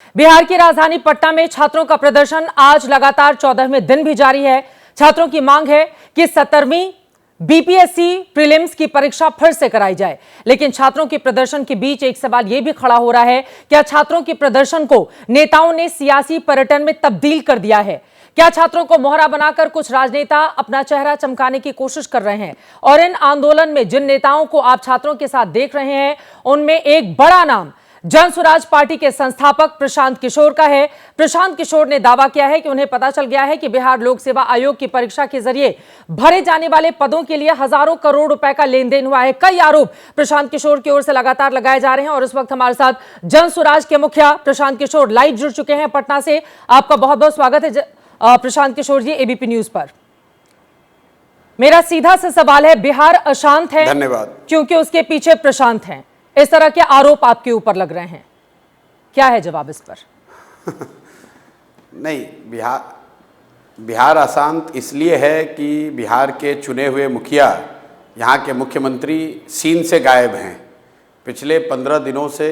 बिहार की राजधानी पटना में छात्रों का प्रदर्शन आज लगातार 14वें दिन भी जारी है। छात्रों की मांग है कि 17वीं बीपीएससी प्रीलिम्स की परीक्षा फिर से कराई जाए, लेकिन छात्रों के प्रदर्शन के बीच एक सवाल यह भी खड़ा हो रहा है, क्या छात्रों के प्रदर्शन को नेताओं ने सियासी पर्यटन में तब्दील कर दिया है? क्या छात्रों को मोहरा बनाकर कुछ राजनेता अपना चेहरा चमकाने की कोशिश कर रहे हैं? और इन आंदोलन में जिन नेताओं को आप छात्रों के साथ देख रहे हैं, उनमें एक बड़ा नाम जन स्वराज पार्टी के संस्थापक प्रशांत किशोर का है। प्रशांत किशोर ने दावा किया है कि उन्हें पता चल गया है कि बिहार लोक सेवा आयोग की परीक्षा के जरिए भरे जाने वाले पदों के लिए हजारों करोड़ रुपए का लेन देन हुआ है। कई आरोप प्रशांत किशोर की ओर से लगातार लगाए जा रहे हैं और इस वक्त हमारे साथ जन स्वराज के मुखिया प्रशांत किशोर लाइव जुड़ चुके हैं पटना से। आपका बहुत बहुत स्वागत है प्रशांत किशोर जी एबीपी न्यूज पर। मेरा सीधा सा सवाल है, बिहार अशांत है धन्यवाद क्योंकि उसके पीछे प्रशांत हैं, इस तरह के आरोप आपके ऊपर लग रहे हैं, क्या है जवाब इस पर? नहीं, बिहार अशांत इसलिए है कि बिहार के चुने हुए मुखिया, यहाँ के मुख्यमंत्री सीन से गायब हैं। पिछले 15 दिनों से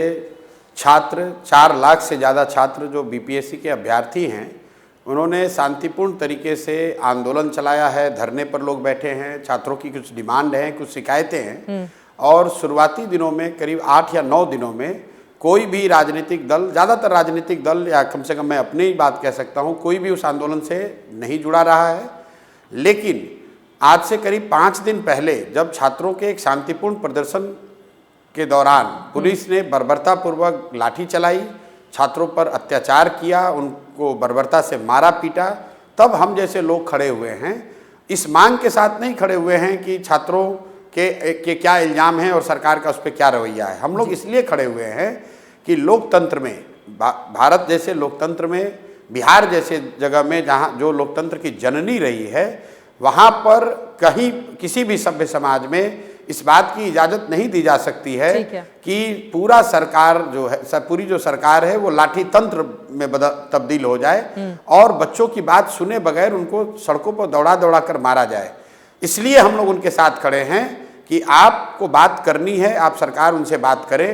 छात्र, 4 लाख से ज़्यादा छात्र जो बीपीएससी के अभ्यर्थी हैं, उन्होंने शांतिपूर्ण तरीके से आंदोलन चलाया है। धरने पर लोग बैठे हैं, छात्रों की कुछ डिमांड हैं, कुछ शिकायतें हैं। और शुरुआती दिनों में करीब 8 या 9 दिनों में कोई भी राजनीतिक दल, ज़्यादातर राजनीतिक दल, या कम से कम मैं अपनी ही बात कह सकता हूँ, कोई भी उस आंदोलन से नहीं जुड़ा रहा है। लेकिन आज से करीब 5 दिन पहले जब छात्रों के एक शांतिपूर्ण प्रदर्शन के दौरान पुलिस ने बर्बरतापूर्वक लाठी चलाई, छात्रों पर अत्याचार किया, उनको बर्बरता से मारा पीटा, तब हम जैसे लोग खड़े हुए हैं। इस मांग के साथ नहीं खड़े हुए हैं कि छात्रों के क्या इल्ज़ाम हैं और सरकार का उस पर क्या रवैया है। हम लोग इसलिए खड़े हुए हैं कि लोकतंत्र में, भारत जैसे लोकतंत्र में, बिहार जैसे जगह में जहाँ जो लोकतंत्र की जननी रही है, वहाँ पर कहीं किसी भी सभ्य समाज में इस बात की इजाज़त नहीं दी जा सकती है कि पूरा सरकार जो है, पूरी जो सरकार है वो लाठी तंत्र में तब्दील हो जाए और बच्चों की बात सुने बगैर उनको सड़कों पर दौड़ा दौड़ा कर मारा जाए। इसलिए हम लोग उनके साथ खड़े हैं कि आपको बात करनी है, आप सरकार उनसे बात करे,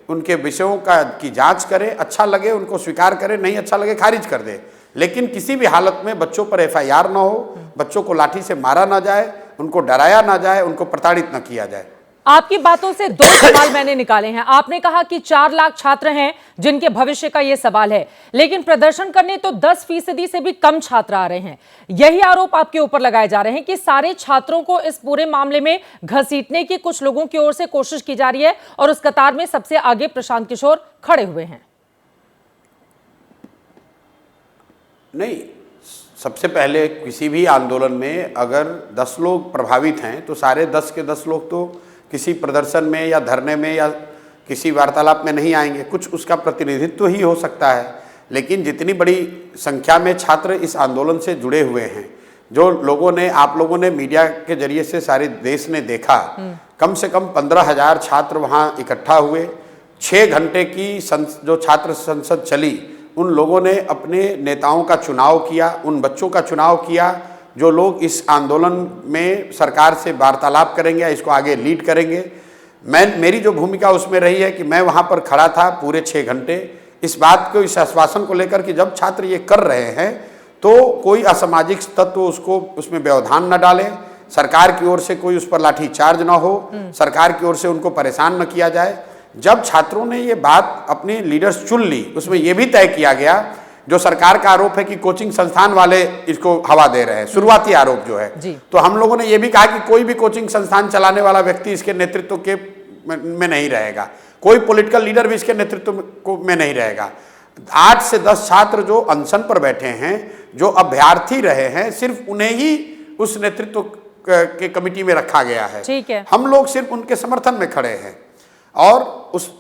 उनके विषयों की जांच करे, अच्छा लगे उनको स्वीकार करे, नहीं अच्छा लगे खारिज कर दे, लेकिन किसी भी हालत में बच्चों पर एफआईआर ना हो, बच्चों को लाठी से मारा ना जाए, उनको डराया ना जाए, उनको प्रताड़ित न किया जाए। आपकी बातों से 2 सवाल मैंने निकाले हैं। आपने कहा कि 4 लाख छात्र हैं जिनके भविष्य का यह सवाल है, लेकिन प्रदर्शन करने तो 10% से भी कम छात्र आ रहे हैं। यही आरोप आपके ऊपर लगाए जा रहे हैं कि सारे छात्रों को इस पूरे मामले में घसीटने की कुछ लोगों की ओर से कोशिश की जा रही है और उस कतार में सबसे आगे प्रशांत किशोर खड़े हुए हैं। नहीं, सबसे पहले किसी भी आंदोलन में अगर 10 लोग प्रभावित हैं तो सारे 10 के 10 लोग तो किसी प्रदर्शन में या धरने में या किसी वार्तालाप में नहीं आएंगे। कुछ उसका प्रतिनिधित्व ही हो सकता है, लेकिन जितनी बड़ी संख्या में छात्र इस आंदोलन से जुड़े हुए हैं, जो लोगों ने, आप लोगों ने मीडिया के जरिए से सारे देश ने देखा, कम से कम 15,000 छात्र वहाँ इकट्ठा हुए। 6 घंटे की जो छात्र संसद चली, उन लोगों ने अपने नेताओं का चुनाव किया, उन बच्चों का चुनाव किया जो लोग इस आंदोलन में सरकार से वार्तालाप करेंगे या इसको आगे लीड करेंगे। मेरी जो भूमिका उसमें रही है कि मैं वहाँ पर खड़ा था पूरे 6 घंटे, इस बात को, इस आश्वासन को लेकर कि जब छात्र ये कर रहे हैं तो कोई असामाजिक तत्व उसमें व्यवधान न डालें, सरकार की ओर से कोई उस पर लाठी चार्ज ना हो, सरकार की ओर से उनको परेशान न किया जाए। जब छात्रों ने ये बात अपनी लीडर्स चुन ली, उसमें यह भी तय किया गया, जो सरकार का आरोप है कि कोचिंग संस्थान वाले इसको हवा दे रहे हैं, शुरुआती आरोप जो है, तो हम लोगों ने यह भी कहा कि कोई भी कोचिंग संस्थान चलाने वाला व्यक्ति इसके नेतृत्व के में नहीं रहेगा, कोई पॉलिटिकल लीडर भी इसके नेतृत्व में नहीं रहेगा। 8 से 10 छात्र जो अनशन पर बैठे हैं, जो अभ्यर्थी रहे हैं, सिर्फ उन्हें ही उस नेतृत्व के कमेटी में रखा गया है। ठीक है, हम लोग सिर्फ उनके समर्थन में खड़े हैं और उस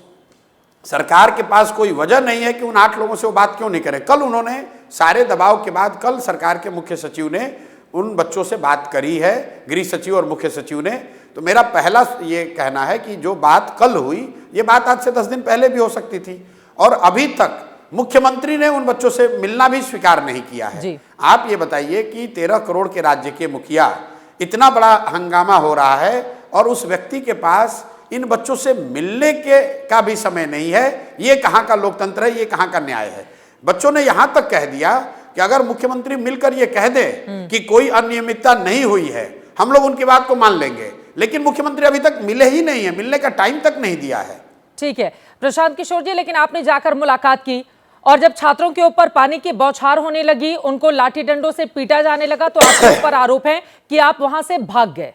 सरकार के पास कोई वजह नहीं है कि उन 8 लोगों से वो बात क्यों नहीं करें। कल उन्होंने सारे दबाव के बाद, कल सरकार के मुख्य सचिव ने उन बच्चों से बात करी है, गृह सचिव और मुख्य सचिव ने। तो मेरा पहला ये कहना है कि जो बात कल हुई, ये बात आज से 10 दिन पहले भी हो सकती थी और अभी तक मुख्यमंत्री ने उन बच्चों से मिलना भी स्वीकार नहीं किया है। आप ये बताइए कि 13 करोड़ के राज्य के मुखिया, इतना बड़ा हंगामा हो रहा है और उस व्यक्ति के पास इन बच्चों से मिलने के का भी समय नहीं है। ये कहाँ का लोकतंत्र है, ये कहाँ का न्याय है। बच्चों ने यहां तक कह दिया कि अगर मुख्यमंत्री मिलकर ये कह दे कि कोई अनियमितता नहीं हुई है, हम लोग उनकी बात को मान लेंगे, लेकिन मुख्यमंत्री अभी तक मिले ही नहीं है, मिलने का टाइम तक नहीं दिया है। ठीक है प्रशांत किशोर जी, लेकिन आपने जाकर मुलाकात की और जब छात्रों के ऊपर पानी की बौछार होने लगी, उनको लाठी डंडों से पीटा जाने लगा, तो आपके ऊपर आरोप है कि आप वहां से भाग गए।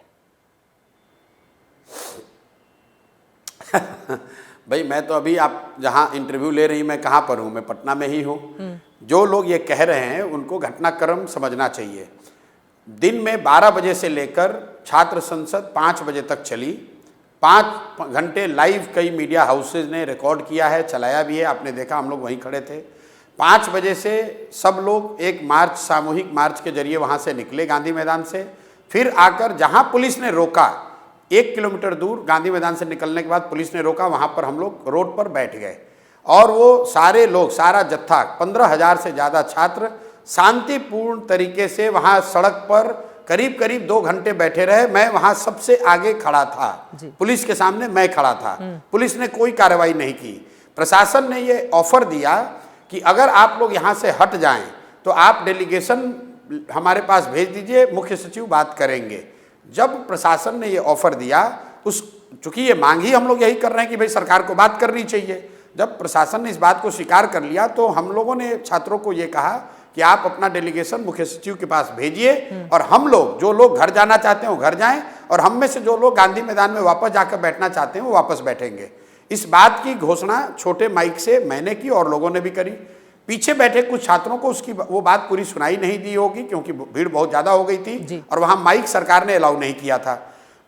भाई मैं तो अभी आप जहां इंटरव्यू ले रही, मैं कहां पर हूं? मैं पटना में ही हूं। जो लोग ये कह रहे हैं उनको घटनाक्रम समझना चाहिए। दिन में 12 बजे से लेकर छात्र संसद 5 बजे तक चली। 5 घंटे लाइव कई मीडिया हाउसेज ने रिकॉर्ड किया है, चलाया भी है, आपने देखा, हम लोग वहीं खड़े थे। 5 बजे से सब लोग एक मार्च, सामूहिक मार्च के जरिए वहाँ से निकले गांधी मैदान से। फिर आकर जहाँ पुलिस ने रोका, 1 किलोमीटर दूर गांधी मैदान से निकलने के बाद पुलिस ने रोका, वहाँ पर हम लोग रोड पर बैठ गए और वो सारे लोग, सारा जत्था, 15,000 से ज़्यादा छात्र शांतिपूर्ण तरीके से वहाँ सड़क पर करीब करीब 2 घंटे बैठे रहे। मैं वहाँ सबसे आगे खड़ा था, पुलिस के सामने मैं खड़ा था। पुलिस ने कोई कार्रवाई नहीं की। प्रशासन ने ये ऑफर दिया कि अगर आप लोग यहाँ से हट जाएं तो आप डेलीगेशन हमारे पास भेज दीजिए, मुख्य सचिव बात करेंगे। जब प्रशासन ने ये ऑफर दिया, चूंकि ये मांग ही हम लोग यही कर रहे हैं कि भाई सरकार को बात करनी चाहिए, जब प्रशासन ने इस बात को स्वीकार कर लिया तो हम लोगों ने छात्रों को ये कहा कि आप अपना डेलीगेशन मुख्य सचिव के पास भेजिए और हम लोग, जो लोग घर जाना चाहते हैं वो घर जाएं और हम में से जो लोग गांधी मैदान में वापस जाकर बैठना चाहते हैं वो वापस बैठेंगे। इस बात की घोषणा छोटे माइक से मैंने की और लोगों ने भी करी। पीछे बैठे कुछ छात्रों को उसकी वो बात पूरी सुनाई नहीं दी होगी क्योंकि भीड़ बहुत ज़्यादा हो गई थी और वहाँ माइक सरकार ने अलाउ नहीं किया था।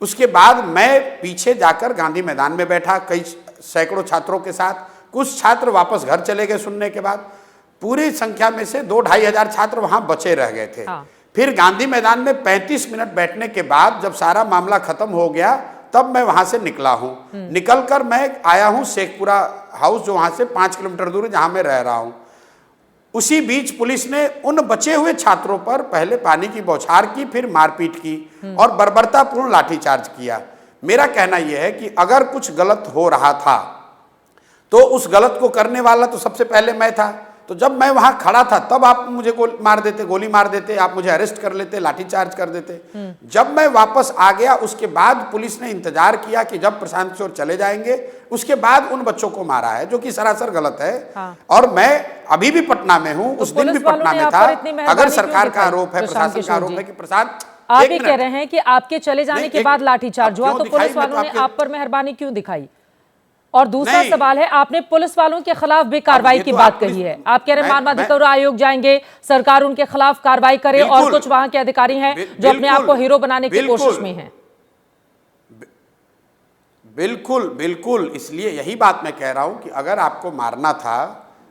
उसके बाद मैं पीछे जाकर गांधी मैदान में बैठा कई सैकड़ों छात्रों के साथ। कुछ छात्र वापस घर चले गए सुनने के बाद। पूरी संख्या में से 2-2.5 हजार छात्र वहां बचे रह गए थे। फिर गांधी मैदान में 35 मिनट बैठने के बाद जब सारा मामला खत्म हो गया तब मैं वहां से निकला हूं। निकलकर मैं आया हूं शेखपुरा हाउस, जो वहां से 5 किलोमीटर दूर है जहां मैं रह रहा हूं। उसी बीच पुलिस ने उन बचे हुए छात्रों पर पहले पानी की बौछार की, फिर मारपीट की और बर्बरतापूर्ण लाठीचार्ज किया। मेरा कहना यह है कि अगर कुछ गलत हो रहा था तो उस गलत को करने वाला तो सबसे पहले मैं था। तो जब मैं वहां खड़ा था तब आप मुझे गोली मार देते, आप मुझे अरेस्ट कर लेते, लाठीचार्ज कर देते। जब मैं वापस आ गया उसके बाद पुलिस ने इंतजार किया कि जब प्रशांत किशोर चले जाएंगे उसके बाद उन बच्चों को मारा है, जो कि सरासर गलत है। और मैं अभी भी पटना में हूँ, उस दिन भी पटना में था। अगर सरकार का आरोप है, प्रशासन का आरोप है कि प्रशांत, आप ही कह रहे हैं कि आपके चले जाने के बाद लाठीचार्ज हुआ, तो पुलिस वालों ने आप पर मेहरबानी क्यों दिखाई? और दूसरा सवाल है, आपने पुलिस वालों के खिलाफ भी कार्रवाई की बात कही है। आप कह रहे हैं मानवाधिकार आयोग जाएंगे, सरकार उनके खिलाफ कार्रवाई करे, और कुछ वहां के अधिकारी हैं जो अपने आप को हीरो बनाने की कोशिश में हैं। बिल्कुल बिल्कुल, इसलिए यही बात मैं कह रहा हूं कि अगर आपको मारना था,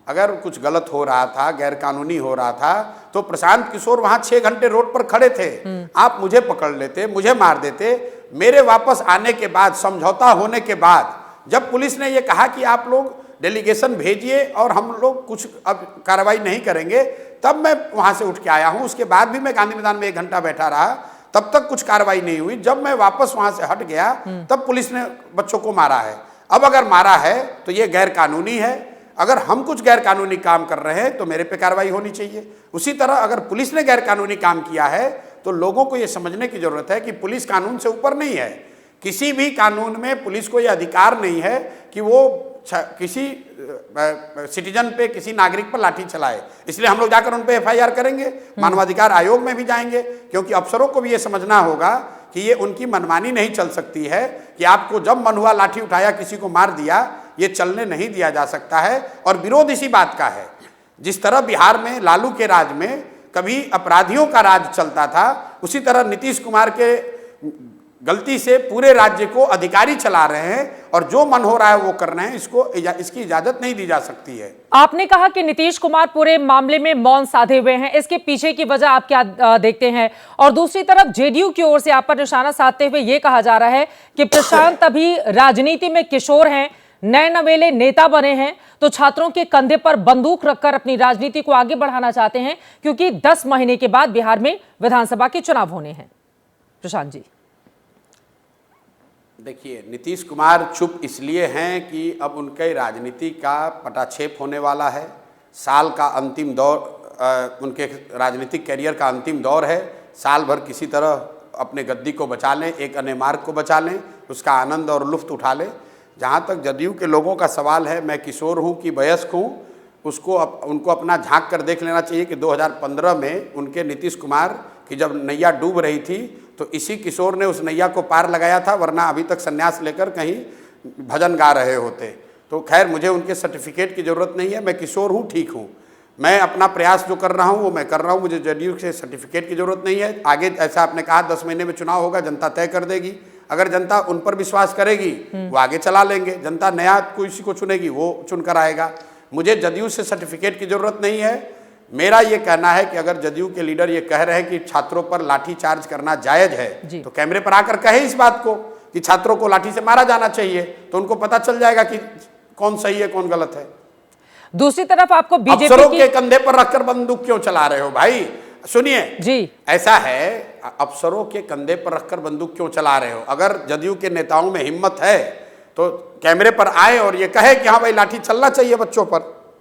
अगर कुछ गलत हो रहा था, गैर कानूनी हो रहा था, तो प्रशांत किशोर वहां 6 घंटे रोड पर खड़े थे। आप मुझे पकड़ लेते, मुझे मार देते। मेरे वापस आने के बाद, समझौता होने के बाद, जब पुलिस ने यह कहा कि आप लोग डेलीगेशन भेजिए और हम लोग कुछ अब कार्रवाई नहीं करेंगे, तब मैं वहां से उठ के आया हूं। उसके बाद भी मैं गांधी मैदान में 1 घंटा बैठा रहा, तब तक कुछ कार्रवाई नहीं हुई। जब मैं वापस वहां से हट गया तब पुलिस ने बच्चों को मारा है। अब अगर मारा है तो ये गैर कानूनी है। अगर हम कुछ गैर कानूनी काम कर रहे हैं तो मेरे पे कार्रवाई होनी चाहिए। उसी तरह अगर पुलिस ने गैर कानूनी काम किया है तो लोगों को ये समझने की जरूरत है कि पुलिस कानून से ऊपर नहीं है। किसी भी कानून में पुलिस को यह अधिकार नहीं है कि वो किसी सिटीजन पे, किसी नागरिक पर लाठी चलाए। इसलिए हम लोग जाकर उन पे FIR करेंगे, मानवाधिकार आयोग में भी जाएंगे, क्योंकि अफसरों को भी ये समझना होगा कि ये उनकी मनमानी नहीं चल सकती है कि आपको जब मन हुआ लाठी उठाया, किसी को मार दिया। ये चलने नहीं दिया जा सकता है। और विरोध इसी बात का है। जिस तरह बिहार में लालू के राज में कभी अपराधियों का राज चलता था, उसी तरह नीतीश कुमार के गलती से पूरे राज्य को अधिकारी चला रहे हैं और जो मन हो रहा है वो कर रहे हैं। इसकी इजाजत नहीं दी जा सकती है। आपने कहा कि नीतीश कुमार पूरे मामले में मौन साधे हुए हैं, इसके पीछे की वजह आप क्या देखते हैं? और दूसरी तरफ जेडीयू की ओर से आप पर निशाना साधते हुए यह कहा जा रहा है कि प्रशांत अभी राजनीति में किशोर हैं, नए नवेले नेता बने हैं, तो छात्रों के कंधे पर बंदूक रखकर अपनी राजनीति को आगे बढ़ाना चाहते हैं, क्योंकि 10 महीने के बाद बिहार में विधानसभा के चुनाव होने हैं। प्रशांत जी। देखिए, नीतीश कुमार चुप इसलिए हैं कि अब उनके राजनीति का पटाक्षेप होने वाला है। साल का अंतिम दौर, उनके राजनीतिक कैरियर का अंतिम दौर है। साल भर किसी तरह अपने गद्दी को बचा लें, एक अन्य मार्ग को बचा लें, उसका आनंद और लुफ्त उठा लें। जहाँ तक जदयू के लोगों का सवाल है, मैं किशोर हूँ कि वयस्क हूँ, उनको अपना झांक कर देख लेना चाहिए कि 2015 में उनके नीतीश कुमार की जब नैया डूब रही थी तो इसी किशोर ने उस नैया को पार लगाया था, वरना अभी तक संन्यास लेकर कहीं भजन गा रहे होते। तो खैर, मुझे उनके सर्टिफिकेट की ज़रूरत नहीं है, मैं किशोर हूँ, ठीक हूँ। मैं अपना प्रयास जो कर रहा हूँ वो मैं कर रहा हूँ, मुझे जदयू से सर्टिफिकेट की ज़रूरत नहीं है। आगे ऐसा आपने कहा 10 महीने में चुनाव होगा, जनता तय कर देगी। अगर जनता उन पर विश्वास करेगी वो आगे चला लेंगे, जनता नया किसी को चुनेगी वो चुनकर आएगा। मुझे जदयू से सर्टिफिकेट की ज़रूरत नहीं है। मेरा ये कहना है कि अगर जदयू के लीडर ये कह रहे हैं कि छात्रों पर लाठी चार्ज करना जायज़ है तो कैमरे पर आकर कहे इस बात को कि छात्रों को लाठी से मारा जाना चाहिए, तो उनको पता चल जाएगा कि कौन सही है कौन गलत है। दूसरी तरफ आपको बीजेपी अफसरों के कंधे पर रखकर बंदूक क्यों चला रहे हो भाई? सुनिए जी, ऐसा है, अफसरों के कंधे पर रखकर बंदूक क्यों चला रहे हो? अगर जदयू के नेताओं में हिम्मत है तो कैमरे पर आए और ये कहे कि हाँ भाई लाठी चलना चाहिए बच्चों पर।